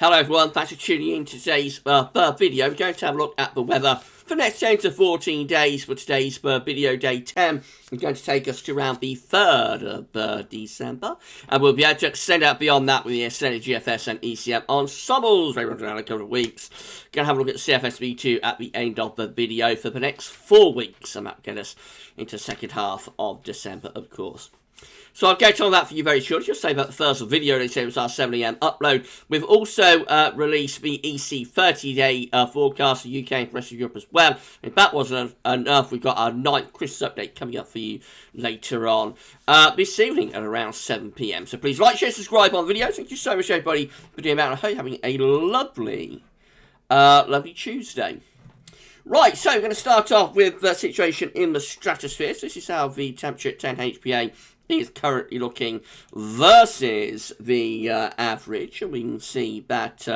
Hello everyone, thanks for tuning in to today's video. We're going to have a look at the weather for the next 10 to 14 days for today's video day 10. It's going to take us to around the 3rd of December. And we'll be able to extend out beyond that with the extended GFS and ECM ensembles very much around a couple of weeks. Going to have a look at CFSV2 at the end of the video for the next 4 weeks. And that'll get us into the second half of December, of course. So I'll get on that for you very shortly. Just say about the first video, they say it was our 7 AM upload. We've also released the EC 30-day forecast for UK and the rest of Europe as well. If that wasn't enough, we've got our 9th Christmas update coming up for you later on this evening at around 7 PM. So please like, share, subscribe on the video. Thank you so much, everybody, for doing that. I hope you're having a lovely, lovely Tuesday. Right, so we're going to start off with the situation in the stratosphere. So this is how the temperature at 10 HPA is currently looking versus the average, and we can see that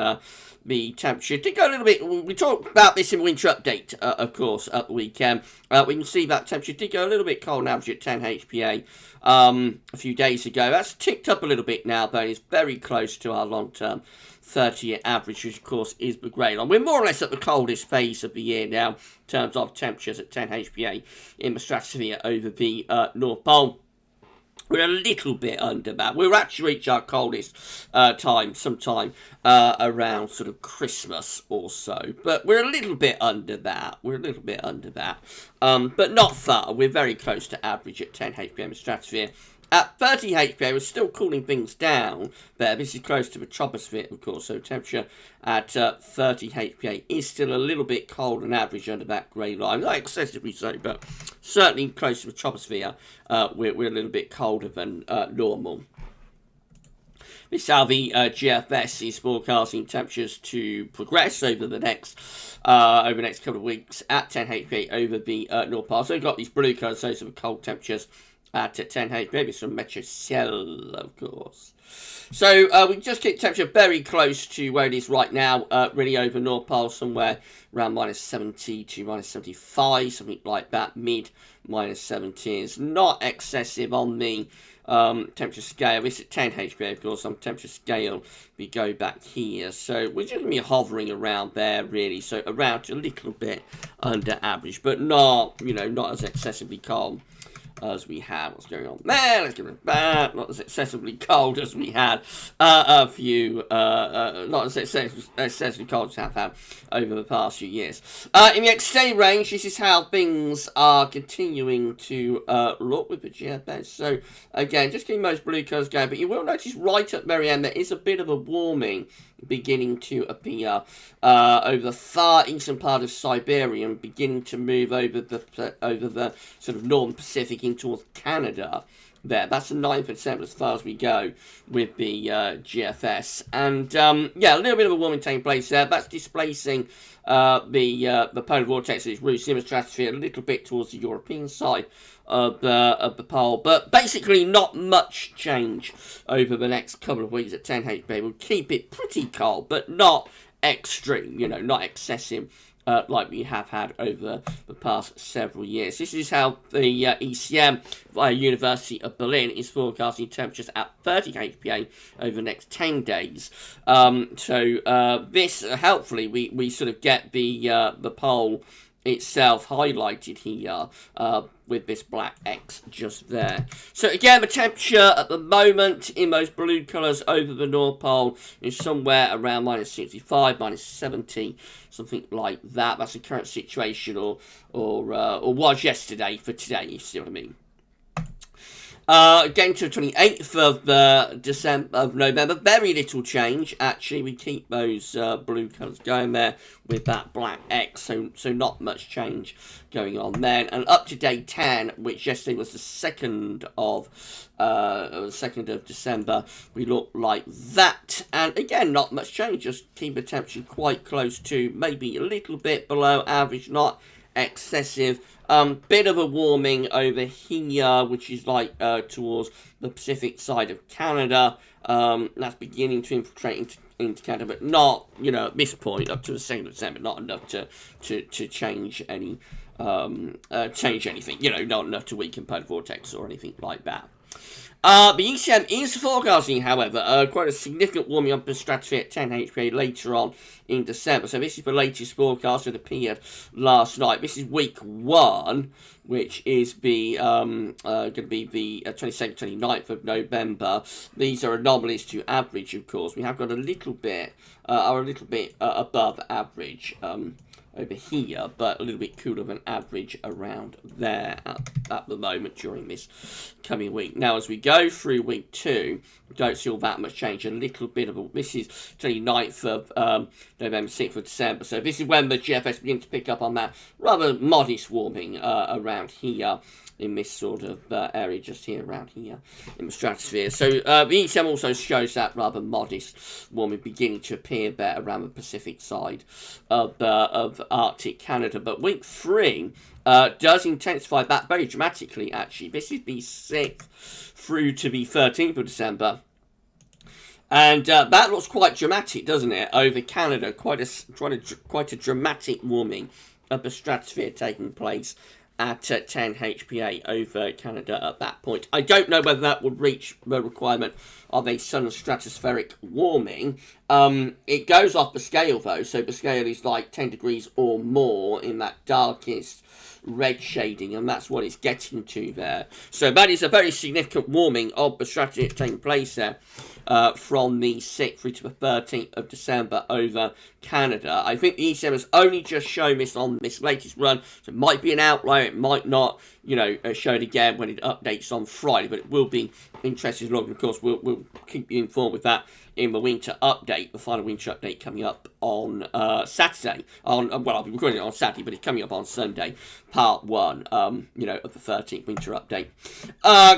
the temperature did go a little bit. We talked about this in the winter update, of course, at the weekend. We can see that temperature did go a little bit cold on average at 10 HPA a few days ago. That's ticked up a little bit now, but it's very close to our long-term 30-year average, which of course is the grey line. We're more or less at the coldest phase of the year now in terms of temperatures at 10 HPA in the stratosphere over the North Pole. We're a little bit under that. We'll actually reach our coldest time sometime around sort of Christmas or so. But we're a little bit under that. But not far. We're very close to average at 10 HPA stratosphere. At 30 HPA, we're still cooling things down there. This is close to the troposphere, of course, so temperature at 30 HPA is still a little bit cold on average under that grey line. Not excessively so, but certainly close to the troposphere, we're a little bit colder than normal. This is how the GFS is forecasting temperatures to progress over the next couple of weeks at 10 HPA over the North Pole. So we've got these blue colours, those are the cold temperatures at 10 HPA, maybe some metro cell, of course. So we just keep temperature very close to where it is right now, really over North Pole, somewhere around minus 70 to minus 75, something like that, mid minus 70s. Not excessive on the temperature scale. This at 10 HPA, of course, on temperature scale, we go back here. So we're just going to be hovering around there, really. So around a little bit under average, but not, not as excessively cold as we had. What's going on there? Let's get rid of that. Not as excessively cold as we had not as excessively cold as we have had over the past few years. In the extended range, this is how things are continuing to look with the GFS. So again, just getting most blue colours going, but you will notice right at the very end there is a bit of a warming beginning to appear over the far eastern part of Siberia and beginning to move over the sort of northern Pacific in towards Canada. That's the 9% as far as we go with the GFS, and yeah, a little bit of a warming taking place there. That's displacing the polar vortex that is roots in the stratosphere a little bit towards the European side of the pole, but basically not much change over the next couple of weeks at 10 HPA. We'll keep it pretty cold, but not extreme, not excessive like we have had over the past several years. This is how the ECM via University of Berlin is forecasting temperatures at 30 HPA over the next 10 days. This, helpfully, we sort of get the pole itself highlighted here with this black X just there. So again, the temperature at the moment in those blue colours over the North Pole is somewhere around minus 65, minus 70, something like that. That's the current situation, or was yesterday for today, you see what I mean. Getting to the 28th of November, very little change. Actually, we keep those blue colours going there with that black X, so not much change going on then. And up to day 10, which yesterday was the 2nd of December, we look like that. And again, not much change. Just keep the temperature quite close to, maybe a little bit below average, not excessive. Bit of a warming over here, which is like towards the Pacific side of Canada. That's beginning to infiltrate into Canada, but not, at this point, up to the 2nd of December, not enough to change any anything, not enough to weaken polar vortex or anything like that. The ECM is forecasting, however, quite a significant warming up of the stratosphere at 10 HPA later on in December. So this is the latest forecast that appeared last night. This is week 1, which is going to be the 22nd, 29th of November. These are anomalies to average, of course. We have got a little bit above average over here, but a little bit cooler than average around there at the moment during this coming week. Now, as we go through week 2, we don't see all that much change. A little bit of this is 29th of November, 6th of December. So this is when the GFS begins to pick up on that rather modest warming around here, in this sort of area just here around here in the stratosphere. So the ECM also shows that rather modest warming beginning to appear there around the Pacific side of Arctic Canada. But week 3 does intensify that very dramatically, actually. This is the 6th through to the 13th of December. And that looks quite dramatic, doesn't it, over Canada? Quite a dramatic warming of the stratosphere taking place at 10 HPA over Canada at that point. I don't know whether that would reach the requirement of a sun stratospheric warming. It goes off the scale, though, so the scale is like 10 degrees or more in that darkest red shading, and that's what it's getting to there. So that is a very significant warming of the stratosphere taking place there from the 6th through to the 13th of December over Canada. I think the ECM has only just shown this on this latest run, so it might be an outlier, it might not, show it again when it updates on Friday, but it will be interesting to look, and of course we'll keep you informed with that in the winter update, the final winter update coming up on Saturday. I'll be recording it on Saturday, but it's coming up on Sunday, part 1, of the 13th winter update.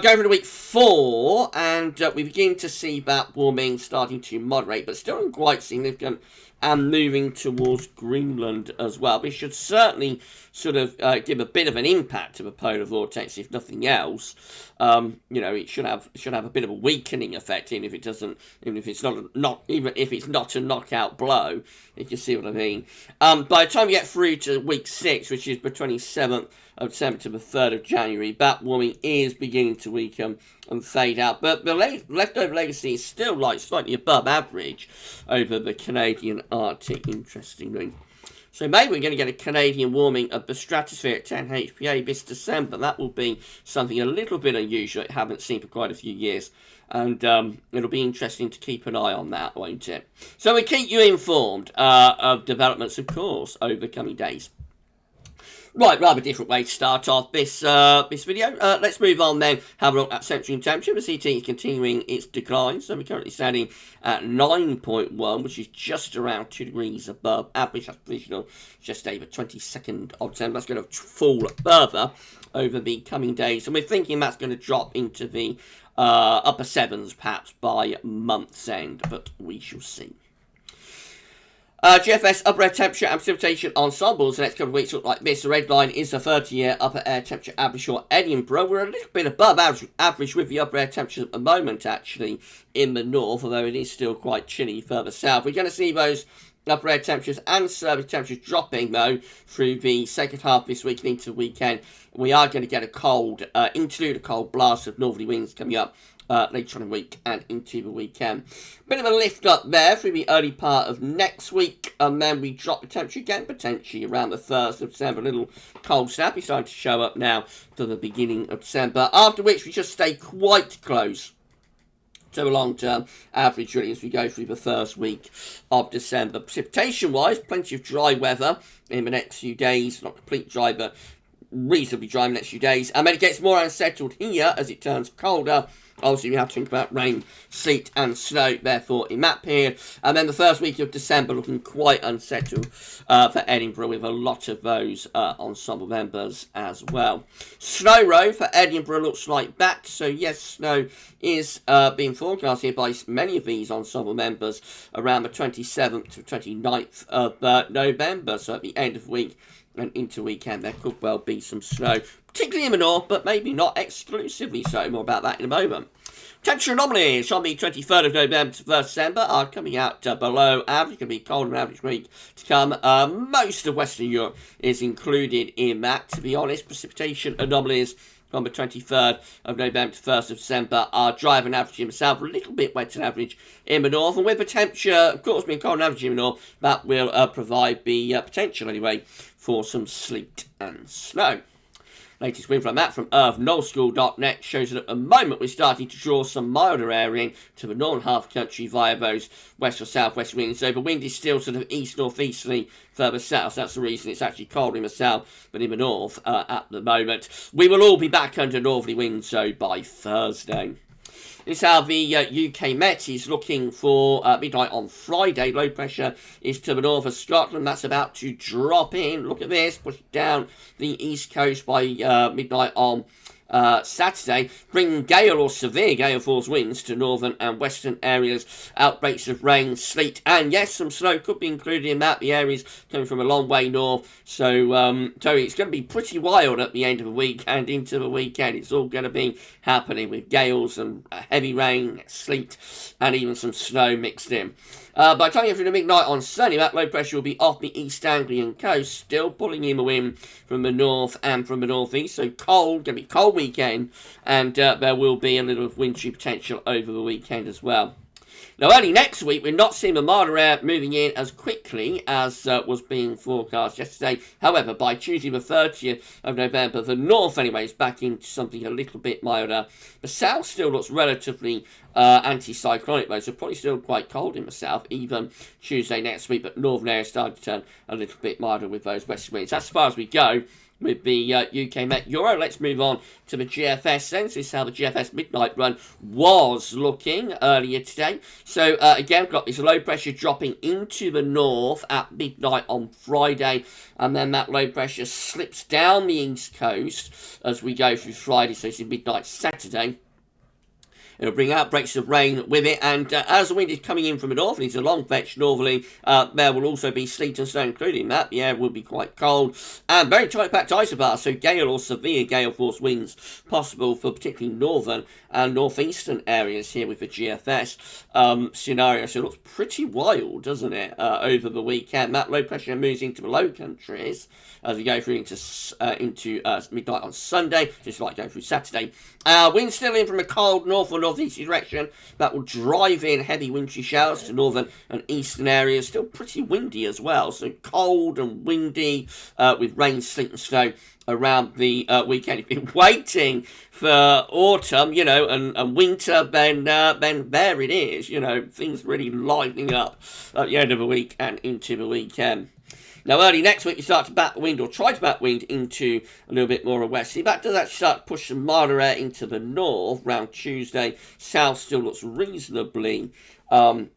Going for the week 4, and we begin to see that warming starting to moderate, but still quite significant, and moving towards Greenland as well. But it should certainly sort of give a bit of an impact to the polar vortex, if nothing else. It should have a bit of a weakening effect, even if it doesn't, even if it's not a knockout blow, if you see what I mean. By the time you get through to week 6, which is the 27th of December to the 3rd of January, that warming is beginning to weaken and fade out. But the leftover legacy is still slightly above average over the Canadian Arctic, interestingly. So maybe we're going to get a Canadian warming of the stratosphere at 10 HPA this December. That will be something a little bit unusual I haven't seen for quite a few years. And it'll be interesting to keep an eye on that, won't it? So we keep you informed of developments, of course, over the coming days. Right, rather different way to start off this video. Let's move on then, have a look at century temperature. The CT is continuing its decline, so we're currently standing at 9.1, which is just around 2 degrees above average. That's provisional, just over 22nd of December. That's going to fall further over the coming days, and we're thinking that's going to drop into the upper 7s perhaps by month's end, but we shall see. GFS upper air temperature and precipitation ensembles the next couple of weeks look like this. The red line is the 30-year upper air temperature average for Edinburgh. We're a little bit above average with the upper air temperatures at the moment, actually, in the north, although it is still quite chilly further south. We're going to see those upper air temperatures and surface temperatures dropping, though, through the second half this week and into the weekend. We are going to get a cold blast of northerly winds coming up later on in the week and into the weekend. Bit of a lift up there through the early part of next week, and then we drop the temperature again, potentially around the 1st of December. A little cold snap is starting to show up now to the beginning of December, after which we just stay quite close to the long-term average really as we go through the first week of December. Precipitation-wise, plenty of dry weather in the next few days. Not complete dry, but reasonably dry in the next few days. And then it gets more unsettled here as it turns colder. Obviously, we have to think about rain, sleet and snow, therefore, in that period. And then the first week of December looking quite unsettled for Edinburgh, with a lot of those ensemble members as well. Snow row for Edinburgh looks like that. So, yes, snow is being forecast here by many of these ensemble members around the 27th to 29th of November. So, at the end of the week and into weekend, there could well be some snow, particularly in the north, but maybe not exclusively so. More about that in a moment. Temperature anomalies on the 23rd of November to 1st December are coming out below average. Going to be colder than average week to come. Most of Western Europe is included in that, to be honest. Precipitation anomalies from the 23rd of November to 1st of December are dry and average in the south, a little bit wetter than average in the north, and with the temperature, of course, being cold and average in the north, that will provide the potential, anyway, for some sleet and snow. Latest wind from that from earth-nullschool.net shows that at the moment we're starting to draw some milder air in to the northern half of the country via those west or southwest winds. So the wind is still sort of east-northeasterly further south. That's the reason it's actually cold in the south, but in the north at the moment. We will all be back under northerly winds, so by Thursday. This is how the UK Met is looking for midnight on Friday. Low pressure is to the north of Scotland. That's about to drop in. Look at this. Push it down the east coast by midnight on Saturday, bringing gale or severe gale force winds to northern and western areas. Outbreaks of rain, sleet, and yes, some snow could be included in that. The areas coming from a long way north, so it's going to be pretty wild at the end of the week and into the weekend. It's all going to be happening with gales and heavy rain, sleet, and even some snow mixed in. By the time you get through the midnight on Sunday, that low pressure will be off the East Anglian coast, still pulling in the wind from the north and from the northeast. So cold, going to be a cold weekend, and there will be a little wintry potential over the weekend as well. Now, early next week, we're not seeing the milder air moving in as quickly as was being forecast yesterday. However, by Tuesday the 30th of November, the north, anyway, is back into something a little bit milder. The south still looks relatively anticyclonic, though, so probably still quite cold in the south, even Tuesday next week. But northern areas starting to turn a little bit milder with those west winds. That's as far as we go with the UK Met Euro. Let's move on to the GFS then. So this is how the GFS midnight run was looking earlier today. So again, we've got this low pressure dropping into the north at midnight on Friday, and then that low pressure slips down the east coast as we go through Friday, so it's midnight Saturday. It'll bring outbreaks of rain with it, and as the wind is coming in from the north, and it's a long fetch northerly, there will also be sleet and snow including that. The air will be quite cold, and very tight packed isobars, so gale or severe gale force winds possible for particularly northern and northeastern areas here with the GFS scenario. So it looks pretty wild, doesn't it, over the weekend. That low pressure moves into the Low Countries as we go through into midnight on Sunday, just like going through Saturday. Wind still in from a cold north or northeasterly direction. That will drive in heavy wintry showers to northern and eastern areas. Still pretty windy as well, so cold and windy with rain, sleet and snow around the weekend. If you've been waiting for autumn, and winter, then there it is. Things really livening up at the end of the week and into the weekend. Now, early next week, you start to bat wind or try to bat wind into a little bit more of westerly. That does actually start to push some milder air into the north around Tuesday. South still looks reasonably, still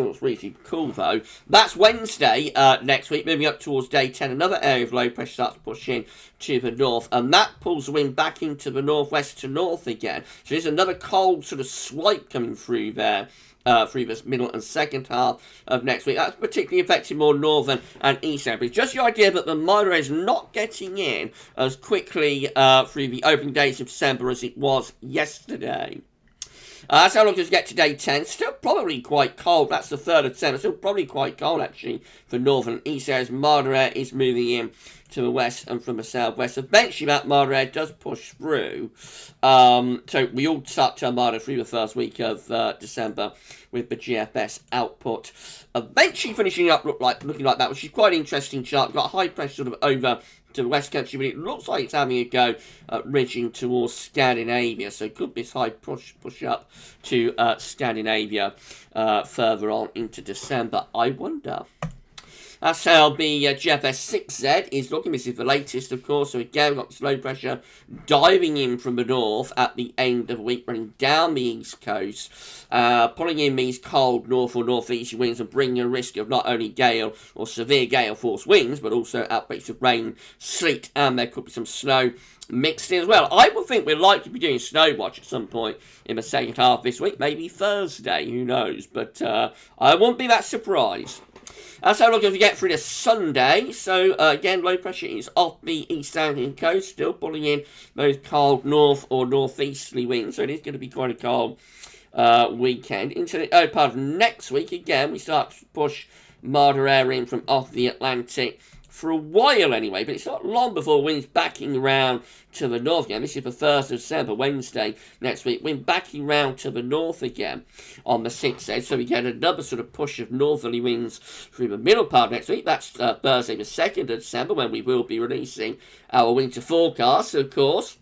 looks reasonably cool, though. That's Wednesday next week, moving up towards day 10. Another area of low pressure starts to push in to the north, and that pulls the wind back into the northwest to north again. So there's another cold sort of swipe coming through there. Through this middle and second half of next week. That's particularly affecting more northern and east areas. Just the idea that the milder air is not getting in as quickly through the opening days of December as it was yesterday. That's how long as we get to day 10. Still probably quite cold. That's the 3rd of December. Still probably quite cold, actually, for northern and east areas. Milder air is moving in to the west and from the southwest. Eventually, that milder air does push through. So we all start to turn milder through the first week of December with the GFS output. Eventually finishing up looking like that, which is quite an interesting chart. We've got high pressure sort of over to the west country, but it looks like it's having a go at ridging towards Scandinavia. So could be this high push up to Scandinavia further on into December, I wonder. That's how the GFS 6Z is looking. This is the latest, of course. So again, we've got this low pressure diving in from the north at the end of the week, running down the east coast, pulling in these cold north or northeast winds and bringing a risk of not only gale or severe gale force winds, but also outbreaks of rain, sleet, and there could be some snow mixed in as well. I would think we're likely to be doing snow watch at some point in the second half this week, maybe Thursday, who knows, but I wouldn't be that surprised. That's how long as we get through to Sunday. So, again, low pressure is off the East Anglian coast, still pulling in those cold north or northeasterly winds. So it is going to be quite a cold weekend. Into the early part of next week, again, we start to push milder air in from off the Atlantic for a while anyway, but it's not long before winds backing around to the north again. This is the 1st of December, Wednesday next week. Wind backing round to the north again on the 6th, so we get another sort of push of northerly winds through the middle part next week. That's Thursday the 2nd of December, when we will be releasing our winter forecast, of course.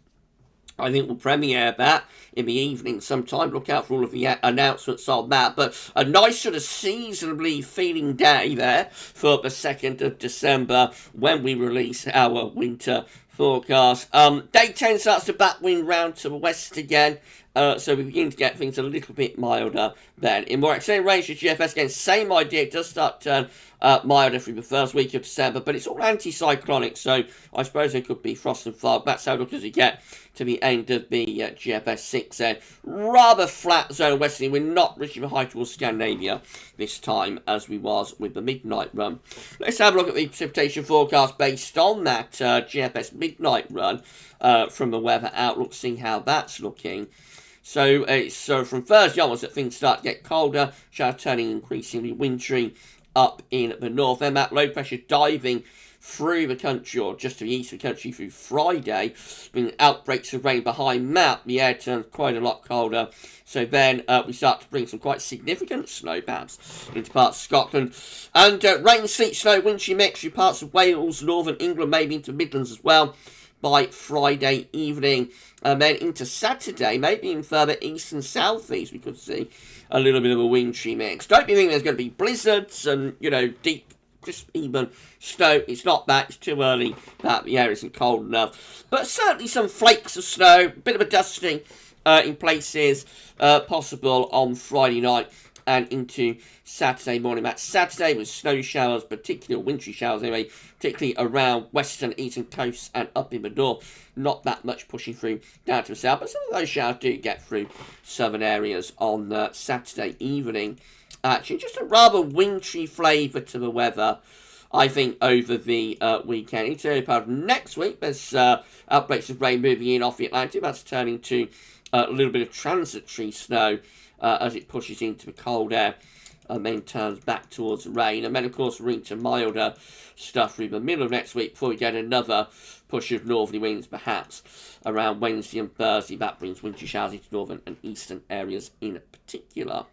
I think we'll premiere that in the evening sometime. Look out for all of the announcements on that. But a nice sort of seasonably feeling day there for the 2nd of December when we release our winter forecast. Day 10 starts to backwind round to the west again. So we begin to get things a little bit milder then. In more extended range of GFS, again, same idea. It does start to turn milder through the first week of December, but it's all anticyclonic, so I suppose there could be frost and fog. That's how it looks as we get to the end of the GFS 6 there. Rather flat zone westerly. We're not reaching the high towards Scandinavia this time as we was with the midnight run. Let's have a look at the precipitation forecast based on that GFS midnight run from the weather outlook, see how that's looking. So from Thursday onwards that things start to get colder, showers turning increasingly wintry up in the north. Then that low pressure diving through the country, or just to the east of the country, through Friday, bringing outbreaks of rain behind that. The air turns quite a lot colder. So then we start to bring some quite significant snow perhaps into parts of Scotland. And rain, sleet, snow, wintry mix through parts of Wales, northern England, maybe into the Midlands as well by Friday evening. And then into Saturday, maybe in further east and southeast, we could see a little bit of a wintry mix. Don't be thinking there's going to be blizzards and, deep, crisp, even snow. It's not that. It's too early that the air isn't cold enough. But certainly some flakes of snow, a bit of a dusting in places possible on Friday night and into Saturday morning. That's Saturday with snow showers, particularly wintry showers anyway, particularly around western, eastern coasts and up in the north. Not that much pushing through down to the south, but some of those showers do get through southern areas on Saturday evening. Actually, just a rather wintry flavour to the weather, I think, over the weekend. Into the early part of next week, there's outbreaks of rain moving in off the Atlantic. That's turning to a little bit of transitory snow as it pushes into the cold air and then turns back towards rain. And then, of course, we're into milder stuff through the middle of next week before we get another push of northerly winds, perhaps around Wednesday and Thursday. That brings wintry showers into northern and eastern areas in particular.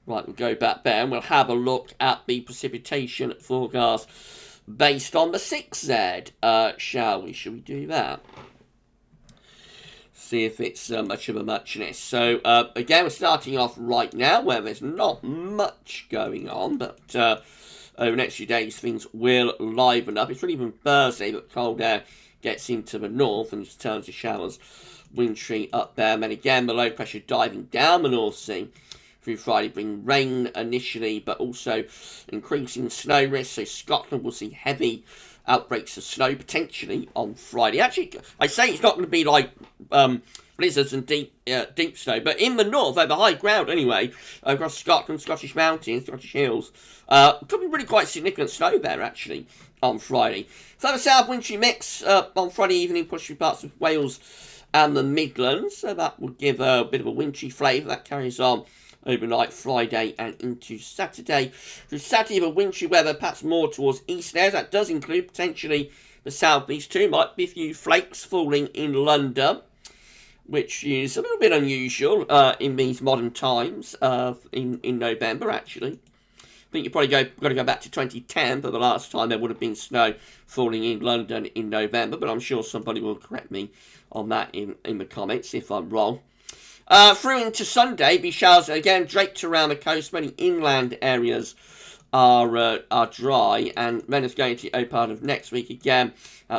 Right, we'll go back there and we'll have a look at the precipitation forecast based on the 6Z, shall we? Shall we do that? See if it's much of a muchness. So, again, we're starting off right now where there's not much going on, but over the next few days things will liven up. It's really even Thursday that cold air gets into the north and turns to showers wintry up there. And then again, the low pressure diving down the North Sea through Friday, bring rain initially, but also increasing snow risk. So Scotland will see heavy outbreaks of snow potentially on Friday. Actually, I say it's not going to be like blizzards and deep snow, but in the north, over high ground anyway, across Scotland, Scottish mountains, Scottish hills, could be really quite significant snow there actually on Friday. Further south, wintry mix on Friday evening, pushing parts of Wales and the Midlands, so that will give a bit of a wintry flavour. That carries on overnight Friday and into Saturday. Through Saturday, the wintry weather perhaps more towards eastern areas. That does include potentially the southeast too. Might be a few flakes falling in London, which is a little bit unusual in these modern times in November, actually. I think you've probably got to go back to 2010 for the last time there would have been snow falling in London in November, but I'm sure somebody will correct me on that in the comments if I'm wrong. Through into Sunday, be showers again draped around the coast. Many inland areas are dry, and then it's going to the part of next week again.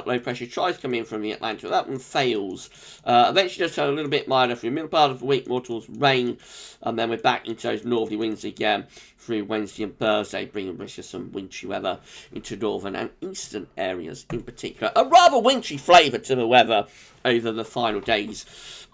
Low pressure tries to come in from the Atlantic. That one fails. Eventually does turn a little bit milder through the middle part of the week, more towards rain, and then we're back into those northerly winds again through Wednesday and Thursday, bringing with us some wintry weather into northern and eastern areas in particular. A rather wintry flavour to the weather over the final days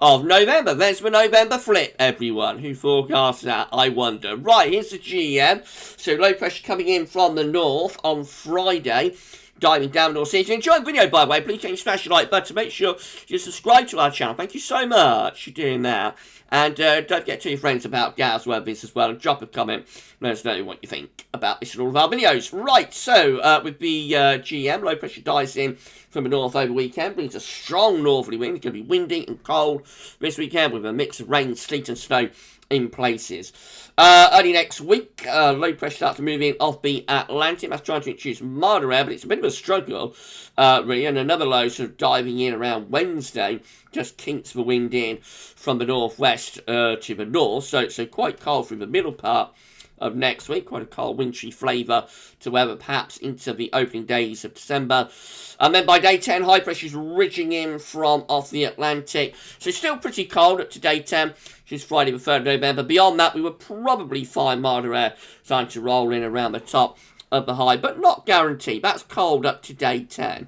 of November. There's the November flip, everyone. Who forecasts that, I wonder. Right, here's the GEM. So low pressure coming in from the north on Friday. diving down the North Sea. If you enjoyed the video, by the way, please change smash the like button. Make sure you subscribe to our channel. Thank you so much for doing that. And don't forget to tell your friends about GavsWeatherVids as well. And drop a comment. Let us know what you think about this and all of our videos. Right, so with the GM, low pressure dies in from the north over the weekend. Brings a strong northerly wind. It's going to be windy and cold this weekend with a mix of rain, sleet and snow in places. Early next week, low pressure starts to move in off the Atlantic. That's trying to introduce milder air, but it's a bit of a struggle, really. And another low sort of diving in around Wednesday just kinks the wind in from the northwest to the north. So quite cold through the middle part of next week. Quite a cold, wintry flavour to weather, perhaps into the opening days of December. And then by day 10, high pressure is ridging in from off the Atlantic. So still pretty cold up to day 10, which is Friday the 3rd of November. Beyond that, we will probably find milder air starting to roll in around the top of the high, but not guaranteed. That's cold up to day 10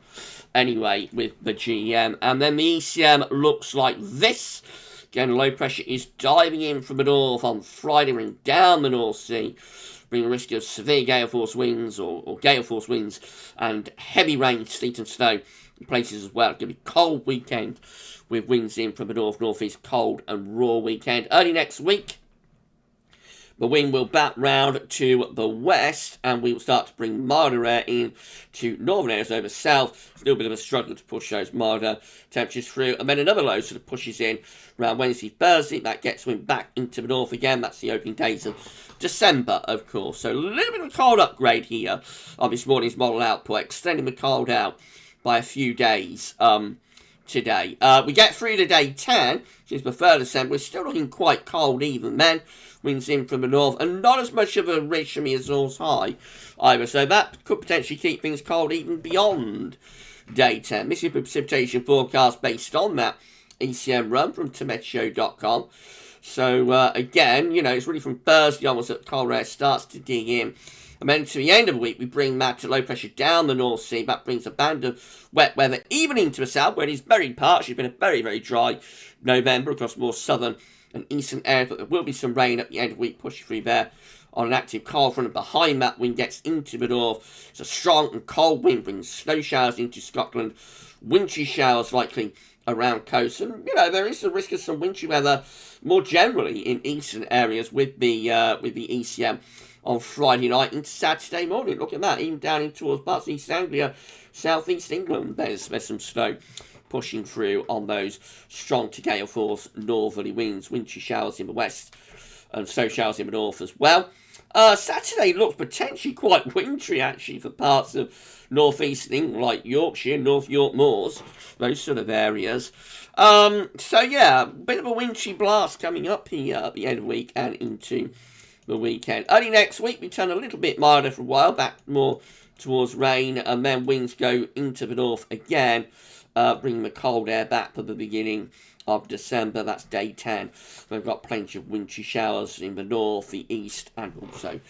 anyway with the GM. And then the ECM looks like this. Again, low pressure is diving in from the north on Friday, running down the North Sea, bringing a risk of severe gale force winds or gale force winds and heavy rain, sleet and snow in places as well. It's going to be a cold weekend with winds in from the north-northeast, cold and raw weekend. Early next week, the wind will bat round to the west and we will start to bring milder air in to northern areas over south. Still a bit of a struggle to push those milder temperatures through. And then another low sort of pushes in around Wednesday, Thursday. That gets wind back into the north again. That's the opening days of December, of course. So a little bit of a cold upgrade here on this morning's model output, extending the cold out by a few days today. We get through to day 10, which is the 3rd of December. We're still looking quite cold even then. Winds in from the north, and not as much of a ridge from the Azores high either. So that could potentially keep things cold even beyond day 10. This is the precipitation forecast based on that ECM run from tometeo.com. So again, you know, it's really from Thursday onwards that cold air starts to dig in. And then to the end of the week, we bring that to low pressure down the North Sea. That brings a band of wet weather even into the south, where it is very parched. It's been a very, very dry November across more southern and eastern areas, but there will be some rain at the end of the week pushing through there on an active cold front. And behind that, wind gets into the north. It's a strong and cold wind, brings snow showers into Scotland, wintry showers likely around coast. And, you know, there is a risk of some wintry weather more generally in eastern areas with the ECM on Friday night into Saturday morning. Look at that, even down in towards parts of East Anglia, southeast England, there's some snow pushing through on those strong to gale force northerly winds, wintry showers in the west and snow showers in the north as well. Saturday looks potentially quite wintry actually for parts of northeastern England like Yorkshire, North York Moors, those sort of areas. So yeah, a bit of a wintry blast coming up here at the end of the week and into the weekend. Early next week we turn a little bit milder for a while, back more towards rain, and then winds go into the north again, bringing the cold air back for the beginning of December. That's day 10. We've got plenty of wintry showers in the north, the east, and also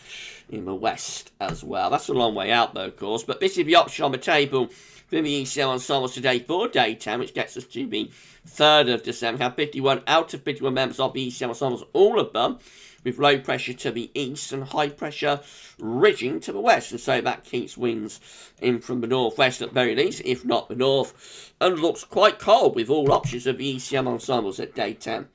in the west as well. That's a long way out though, of course, but this is the option on the table for the ECM ensembles today for day 10, which gets us to the 3rd of December. We have 51 out of 51 members of the ECM ensembles, all of them with low pressure to the east and high pressure ridging to the west. And so that keeps winds in from the northwest at the very least, if not the north, and looks quite cold with all options of the ECM ensembles at day 10.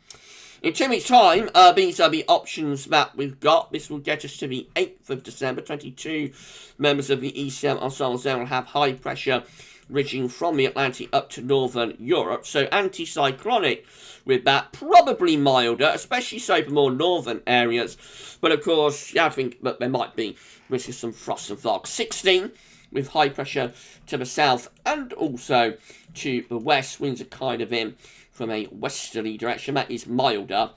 In 2 weeks' time, these are the options that we've got. This will get us to the 8th of December. 22 members of the ECM ensembles there will have high pressure ridging from the Atlantic up to northern Europe. So anticyclonic with that, probably milder, especially so for more northern areas. But of course, you have to think that there might be risk of some frost and fog. 16 with high pressure to the south and also to the west. Winds are kind of in from a westerly direction. That is milder.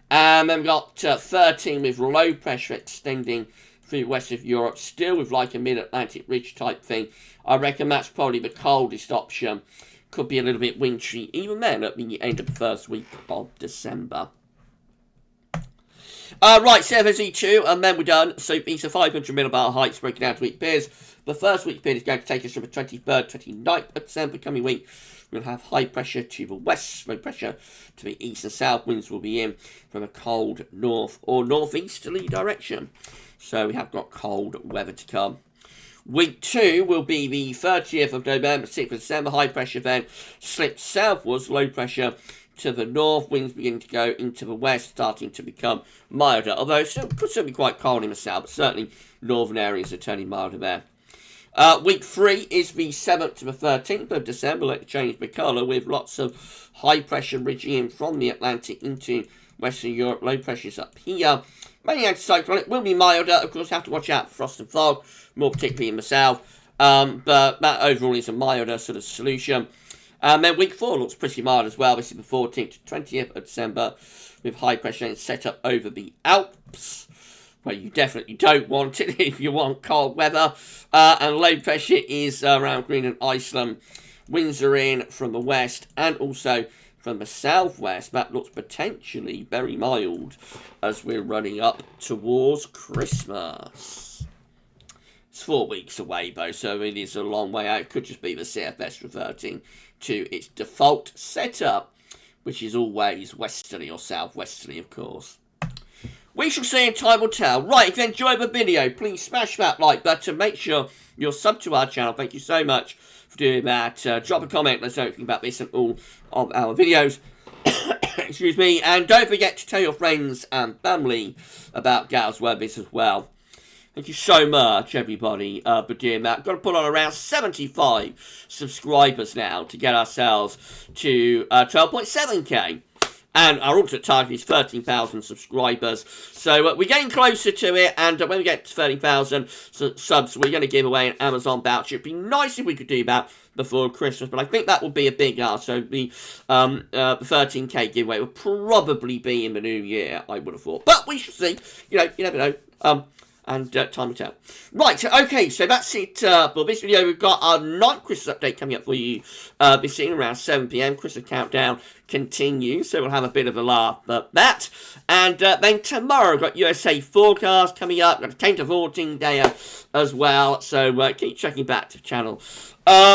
And then we've got 13 with low pressure extending through the west of Europe, still with like a mid-Atlantic ridge type thing. I reckon that's probably the coldest option. Could be a little bit wintry, even then, at the end of the first week of December. Right, CFS 2, and then we're done. So these are 500 millibar heights broken down to week periods. The first week period is going to take us from the 23rd, 29th of December. Coming week, we'll have high pressure to the west, low pressure to the east and south. Winds will be in from a cold north or northeasterly direction. So we have got cold weather to come. Week 2 will be the 30th of November, 6th of December. High pressure then slips southwards, low pressure to the north. Winds begin to go into the west, starting to become milder. Although it could still be quite cold in the south, but certainly northern areas are turning milder there. Week 3 is the 7th to the 13th of December. Let's change the colour with lots of high pressure ridging in from the Atlantic into Western Europe. Low pressures up here. Mainly anticyclonic, will be milder. Of course, have to watch out for frost and fog, more particularly in the south. But that overall is a milder sort of solution. Then week 4 looks pretty mild as well. This is the 14th to 20th of December with high pressure set up over the Alps, where you definitely don't want it if you want cold weather. And low pressure is around Greenland, Iceland. Winds are in from the west and also from the southwest. That looks potentially very mild as we're running up towards Christmas. It's 4 weeks away though, so it is a long way out. It could just be the CFS reverting to its default setup, which is always westerly or southwesterly, of course. We shall see, and time will tell. Right, if you enjoyed the video, please smash that like button. Make sure you're subbed to our channel. Thank you so much for doing that. Drop a comment. Let us know anything about this and all of our videos. Excuse me. And don't forget to tell your friends and family about GavsWeatherVids as well. Thank you so much, everybody, for doing that. Got to put on around 75 subscribers now to get ourselves to 12.7k. And our ultimate target is 13,000 subscribers. So we're getting closer to it. And when we get to 13,000 subs, we're going to give away an Amazon voucher. It'd be nice if we could do that before Christmas. But I think that would be a big ask. So the 13k giveaway will probably be in the new year, I would have thought. But we shall see. You know, you never know. And time will tell. Right, okay, so that's it for this video. We've got our non-Christmas update coming up for you this evening around 7 PM. Christmas countdown continues, so we'll have a bit of a laugh at that. And then tomorrow, we've got USA forecast coming up. We've got a 10 to 14 day as well, so keep checking back to the channel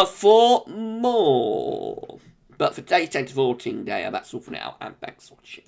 for more. But for today's 10 to 14 day, that's all for now, and thanks for watching.